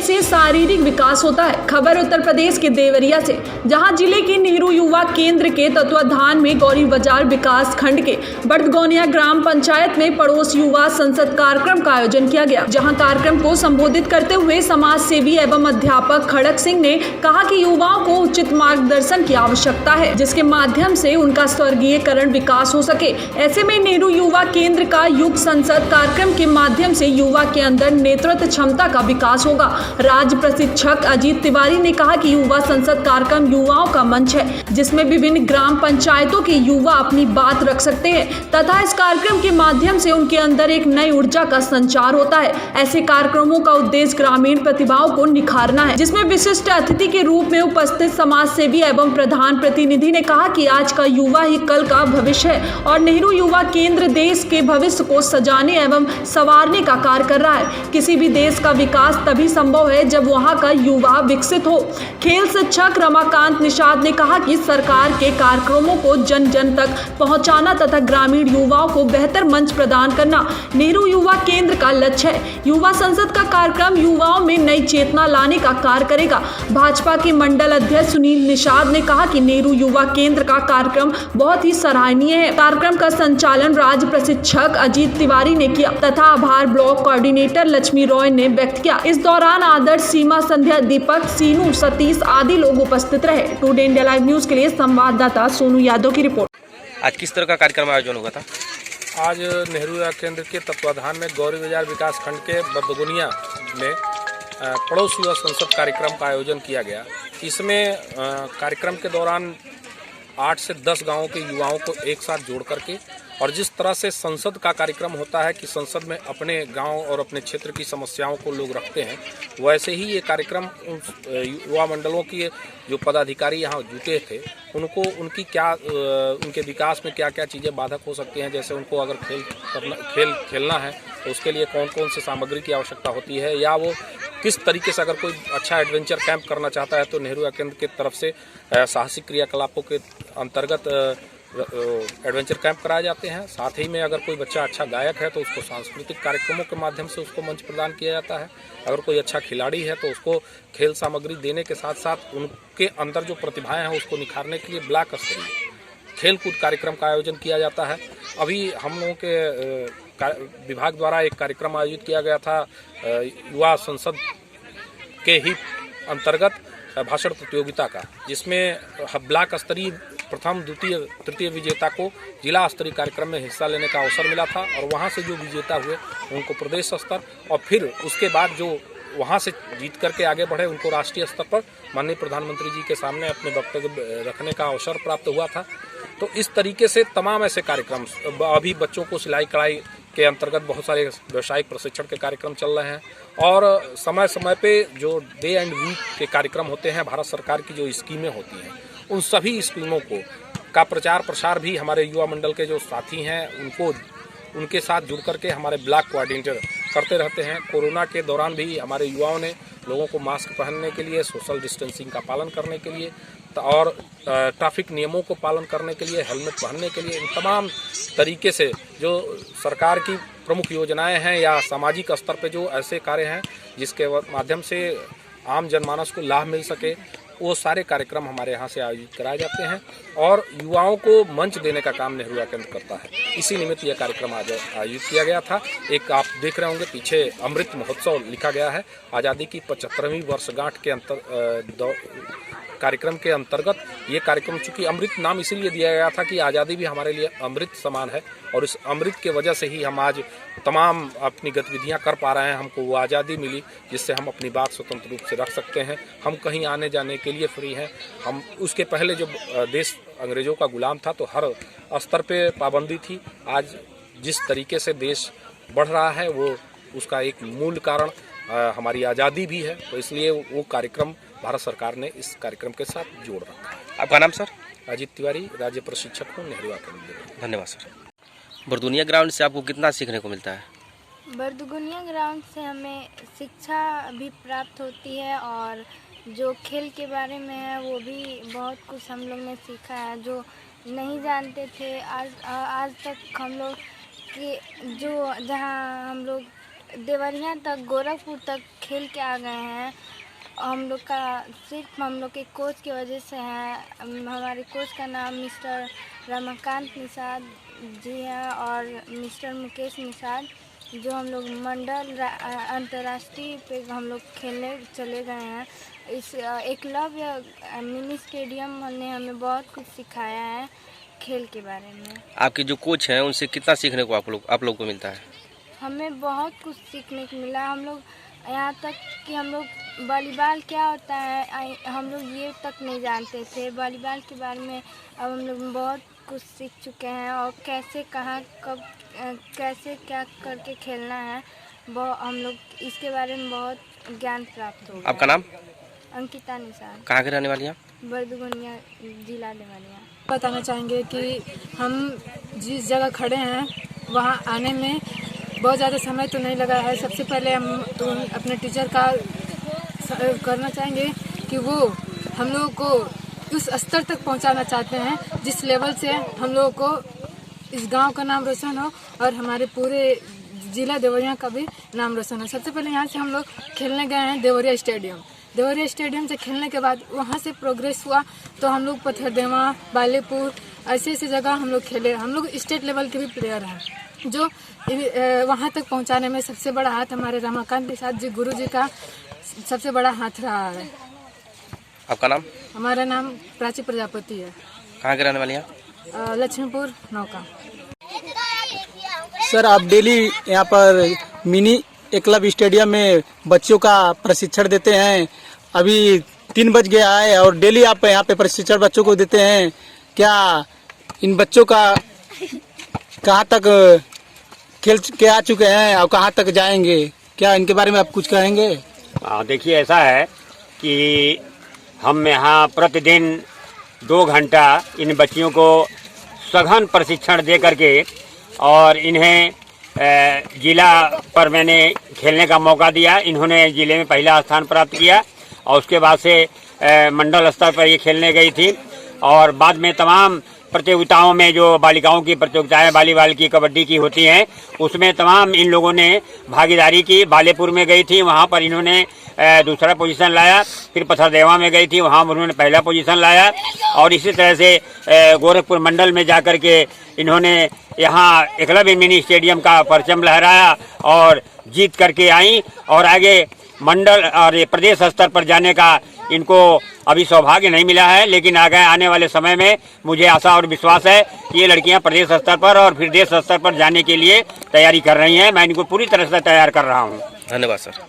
से शारीरिक विकास होता है। खबर उत्तर प्रदेश के देवरिया से, जहां जिले के नेहरू युवा केंद्र के तत्वाधान में गौरी बाजार विकास खंड के बड़दगोनिया ग्राम पंचायत में पड़ोस युवा संसद कार्यक्रम का आयोजन किया गया। जहां कार्यक्रम को संबोधित करते हुए समाज सेवी एवं अध्यापक खड़क सिंह ने कहा कि युवाओं को उचित मार्गदर्शन की आवश्यकता है, जिसके माध्यम से उनका स्वर्गीयकरण विकास हो सके। ऐसे में नेहरू युवा केंद्र का युग संसद कार्यक्रम के माध्यम से युवा के अंदर नेतृत्व क्षमता का विकास होगा। राज्य प्रशिक्षक अजीत तिवारी ने कहा कि युवा संसद कार्यक्रम युवाओं का मंच है, जिसमें विभिन्न ग्राम पंचायतों के युवा अपनी बात रख सकते हैं तथा इस कार्यक्रम के माध्यम से उनके अंदर एक नई ऊर्जा का संचार होता है। ऐसे कार्यक्रमों का उद्देश्य ग्रामीण प्रतिभाओं को निखारना है, जिसमें विशिष्ट अतिथि के रूप में उपस्थित समाज सेवी एवं प्रधान प्रतिनिधि ने कहा कि आज का युवा ही कल का भविष्य है और नेहरू युवा केंद्र देश के भविष्य को सजाने एवं संवारने का कार्य कर रहा है। किसी भी देश का विकास तभी संभव है जब वहां का युवा विकसित हो। खेल शिक्षक रमाकांत निषाद ने कहा कि सरकार के कार्यक्रमों को जन जन तक पहुंचाना तथा ग्रामीण युवाओं को बेहतर मंच प्रदान करना नेहरू युवा केंद्र का लक्ष्य है। युवा संसद का कार्यक्रम युवाओं में नई चेतना लाने का कार्य करेगा। भाजपा के मंडल अध्यक्ष सुनील निषाद ने कहा कि नेहरू युवा केंद्र का कार्यक्रम बहुत ही सराहनीय है। कार्यक्रम का संचालन राज्य प्रशिक्षक अजीत तिवारी ने किया तथा आभार ब्लॉक कोऑर्डिनेटर लक्ष्मी रॉय ने व्यक्त किया। इस दौरान आदर्श, सीमा, संध्या, दीपक, सीनू, सतीश आदि लोग उपस्थित रहे। टुडे इंडिया लाइव न्यूज के लिए संवाददाता सोनू यादव की रिपोर्ट। आज किस तरह का कार्यक्रम आयोजन हुआ था? आज नेहरू युवा केंद्र के तत्वाधान में गौरी बाजार विकास खंड के बड़दगोनिया में पड़ोस युवा संसद कार्यक्रम का आयोजन किया गया। इसमें कार्यक्रम के दौरान 8 से 10 गांवों के युवाओं को एक साथ जोड़ करके, और जिस तरह से संसद का कार्यक्रम होता है कि संसद में अपने गांव और अपने क्षेत्र की समस्याओं को लोग रखते हैं, वैसे ही ये कार्यक्रम युवा मंडलों की जो पदाधिकारी यहाँ जुटे थे उनको उनके विकास में क्या क्या चीज़ें बाधक हो सकती हैं, जैसे उनको अगर खेलना है तो उसके लिए कौन कौन से सामग्री की आवश्यकता होती है, या वो किस तरीके से अगर कोई अच्छा एडवेंचर कैंप करना चाहता है तो नेहरू युवा केंद्र की तरफ से साहसिक क्रियाकलापों के अंतर्गत एडवेंचर कैंप कराए जाते हैं। साथ ही में अगर कोई बच्चा अच्छा गायक है तो उसको सांस्कृतिक कार्यक्रमों के माध्यम से उसको मंच प्रदान किया जाता है। अगर कोई अच्छा खिलाड़ी है तो उसको खेल सामग्री देने के साथ साथ उनके अंदर जो प्रतिभाएं हैं उसको निखारने के लिए ब्लॉक स्तरीय खेल कूद कार्यक्रम का आयोजन किया जाता है। अभी हम लोगों के विभाग द्वारा एक कार्यक्रम आयोजित किया गया था युवा संसद के ही अंतर्गत भाषण प्रतियोगिता का, जिसमें ब्लॉक स्तरीय प्रथम, द्वितीय, तृतीय विजेता को जिला स्तरीय कार्यक्रम में हिस्सा लेने का अवसर मिला था और वहां से जो विजेता हुए उनको प्रदेश स्तर और फिर उसके बाद जो वहां से जीत करके आगे बढ़े उनको राष्ट्रीय स्तर पर माननीय प्रधानमंत्री जी के सामने अपने वक्तव्य रखने का अवसर प्राप्त हुआ था। तो इस तरीके से तमाम ऐसे कार्यक्रम, अभी बच्चों को सिलाई कढ़ाई के अंतर्गत बहुत सारे व्यावसायिक प्रशिक्षण के कार्यक्रम चल रहे हैं और समय समय पे जो डे एंड वीक के कार्यक्रम होते हैं, भारत सरकार की जो स्कीमें होती हैं उन सभी स्कीमों का प्रचार प्रसार भी हमारे युवा मंडल के जो साथी हैं उनके साथ जुड़ करके हमारे ब्लॉक कोऑर्डिनेटर करते रहते हैं। कोरोना के दौरान भी हमारे युवाओं ने लोगों को मास्क पहनने के लिए, सोशल डिस्टेंसिंग का पालन करने के लिए और ट्रैफिक नियमों को पालन करने के लिए, हेलमेट पहनने के लिए, इन तमाम तरीके से जो सरकार की प्रमुख योजनाएं हैं या सामाजिक स्तर पे जो ऐसे कार्य हैं जिसके माध्यम से आम जनमानस को लाभ मिल सके, वो सारे कार्यक्रम हमारे यहाँ से आयोजित कराए जाते हैं और युवाओं को मंच देने का काम नेहरू युवा केंद्र करता है। इसी निमित्त यह कार्यक्रम आज आयोजित किया गया था। एक आप देख रहे होंगे पीछे अमृत महोत्सव लिखा गया है। आज़ादी की 75वीं वर्षगांठ के कार्यक्रम के अंतर्गत ये कार्यक्रम, चूँकि अमृत नाम इसीलिए दिया गया था कि आज़ादी भी हमारे लिए अमृत समान है और इस अमृत के वजह से ही हम आज तमाम अपनी गतिविधियां कर पा रहे हैं। हमको वो आज़ादी मिली जिससे हम अपनी बात स्वतंत्र रूप से रख सकते हैं। हम कहीं आने जाने के लिए फ्री हैं। हम उसके पहले जो देश अंग्रेज़ों का गुलाम था तो हर स्तर पे पाबंदी थी। आज जिस तरीके से देश बढ़ रहा है वो उसका एक मूल कारण हमारी आज़ादी भी है, तो इसलिए वो कार्यक्रम भारत सरकार ने इस कार्यक्रम के साथ जोड़ रखा है। आपका नाम सर? अजीत तिवारी, राज्य प्रशिक्षक हूँ नेहरू युवा केंद्र। धन्यवाद सर। बड़दगोनिया ग्राउंड से आपको कितना सीखने को मिलता है? बड़दगोनिया ग्राउंड से हमें शिक्षा भी प्राप्त होती है और जो खेल के बारे में है वो भी बहुत कुछ हम लोग ने सीखा है जो नहीं जानते थे। आज तक हम लोग कि जो जहाँ हम लोग देवरिया तक, गोरखपुर तक खेल के आ गए हैं। हम लोग का सिर्फ हम लोग के कोच की वजह से है। हमारे कोच का नाम मिस्टर रमाकांत निषाद जी हैं और मिस्टर मुकेश निषाद, जो हम लोग मंडल अंतर्राष्ट्रीय पे हम लोग खेलने चले गए हैं। इस एकलव्य मिनी स्टेडियम ने हमें बहुत कुछ सिखाया है खेल के बारे में। आपके जो कोच हैं उनसे कितना सीखने को आप लोग को मिलता है? हमें बहुत कुछ सीखने को मिला। हम लोग यहाँ तक कि हम लोग वॉलीबॉल क्या होता है हम लोग ये तक नहीं जानते थे। वॉलीबॉल के बारे में अब हम लोग बहुत कुछ सीख चुके हैं और कैसे, कहाँ, कब, कैसे क्या करके खेलना है, वो हम लोग इसके बारे में बहुत ज्ञान प्राप्त हो गया। आपका नाम? अंकिता निषाद। कहाँ के रहने वाली हैं? बरदुगुनिया जिला देवरिया। बताना चाहेंगे कि हम जिस जगह खड़े हैं वहाँ आने में बहुत ज़्यादा समय तो नहीं लगा है। सबसे पहले हम अपने टीचर का करना चाहेंगे कि वो हम लोगों को उस स्तर तक पहुंचाना चाहते हैं जिस लेवल से हम लोगों को इस गांव का नाम रोशन हो और हमारे पूरे जिला देवरिया का भी नाम रोशन हो। सबसे पहले यहाँ से हम लोग खेलने गए हैं देवरिया स्टेडियम। देवरिया स्टेडियम से खेलने के बाद वहाँ से प्रोग्रेस हुआ तो हम लोग पत्थरदेवा, बालेपुर, ऐसे जगह हम लोग खेले। हम लोग स्टेट लेवल के भी प्लेयर हैं, जो वहाँ तक पहुँचाने में सबसे बड़ा हाथ हमारे रमाकांत निषाद जी गुरु जी का सबसे बड़ा हाथ रहा है। आपका नाम? हमारा नाम प्राची प्रजापति है। कहाँ के रहने वाली हैं? लक्ष्मीपुर नौका। सर, आप डेली यहाँ पर मिनी एकलव्य स्टेडियम में बच्चों का प्रशिक्षण देते हैं। अभी 3 बज गया है और डेली आप यहाँ पे प्रशिक्षण बच्चों को देते हैं। क्या इन बच्चों का कहाँ तक खेल के आ चुके हैं और कहाँ तक जाएंगे, क्या इनके बारे में आप कुछ कहेंगे? देखिए, ऐसा है कि हम यहाँ प्रतिदिन 2 घंटा इन बच्चियों को सघन प्रशिक्षण दे करके और इन्हें जिला पर मैंने खेलने का मौका दिया। इन्होंने जिले में पहला स्थान प्राप्त किया और उसके बाद से मंडल स्तर पर ये खेलने गई थी और बाद में तमाम प्रतियोगिताओं में जो बालिकाओं की प्रतियोगिताएं वॉलीबॉल की, कबड्डी की होती हैं, उसमें तमाम इन लोगों ने भागीदारी की। बालेपुर में गई थी, वहां पर इन्होंने दूसरा पोजीशन लाया। फिर पथरदेवा में गई थी, वहां उन्होंने पहला पोजीशन लाया और इसी तरह से गोरखपुर मंडल में जाकर के इन्होंने यहाँ एकलव्य मिनी स्टेडियम का परचम लहराया और जीत करके आई और आगे मंडल और प्रदेश स्तर पर जाने का इनको अभी सौभाग्य नहीं मिला है, लेकिन आने वाले समय में मुझे आशा और विश्वास है कि ये लड़कियां प्रदेश स्तर पर और फिर देश स्तर पर जाने के लिए तैयारी कर रही हैं। मैं इनको पूरी तरह से तैयार कर रहा हूं। धन्यवाद सर।